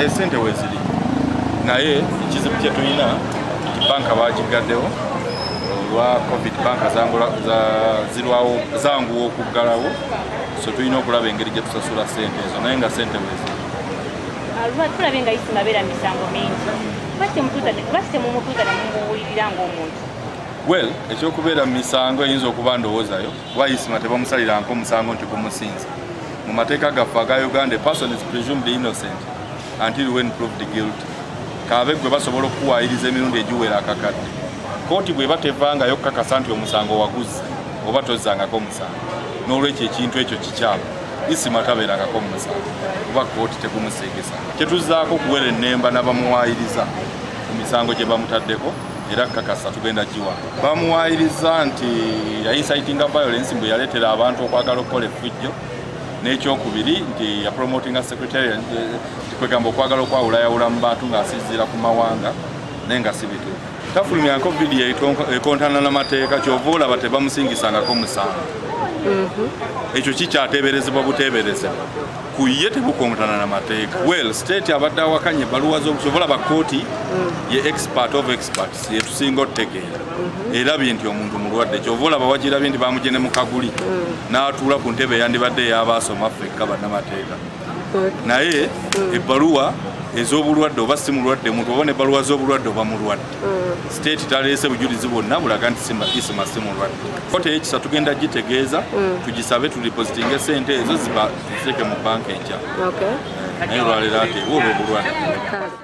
esente weziri naye ekizibu kye tulina banka bagigaddewo olwa covid banka zirwawo zanguwa okuggalawo so tulina okulaba engeri gye tusasula sente ezo naye nga sente weziri tulabye nga isima beera misango mingi lwaki temumutuuza nemubuulirira ng'omuntu well ekyokubeera mu misango eyinza okuba ndowoozayo waisima tebamusaliranko omusango nti gumusinza mu mateeka gaffe aga Uganda, a person is presumed innocent until when proved guilty. Kaabe gwe basobola okuwaayiriza emirundi egiwera akakadde. Kooti bw'eba tevangayo okukakasa nti omusango waguze oba tozzangako omusango. N'olwekyo ekintu ekyo kikyamu. Isima tabeerangako mu musango kuba kooti tegumuseegesa. Kye tuzzaako okuwera ennemba n'abamuwaayiriza ku misango gye bamutaddeko era kakasa tugenda giwa. Bamuwaayiriza nti yayisaitinga violence bwe yaleetera abantu okwagala okukola effujjo. N'ekyokubiri nti yapromotinga secretariat kwegamba okwagala okwawulayawula mu bantu ng'asinziira ku mawanga naye nga si bituufu. Tafulumyako vidiyo ekontana n'amateeka kyova olaba tebamusingisangako musango. Ekyo kikyateeberezebwa buteeberezebwa ku ye tebukontana n'amateeka. Well, state abadde awakanya ebbaluwa kyova olaba kooti ye expert of experts yetusinga otutegeera erabye nti omuntu mulwadde kyova olaba wagirabye nti bamugene mu kaguli n'atuula ku ntebe eyandibadde ey'abaasoma ffekka bannamateeka naye ebbaluwa ez'obulwadde oba si mulwadde muntu oba n'ebbaluwa z'obulwadde oba mulwadde state taleese bujulizi bwonna bulaga nti isima si mulwadde kooti ey'ekisa tugenda gitegeeza tugisabe tulipositinga esente ezo ziteeke mu banka enkya naye olwaleero ate olwo obulwadde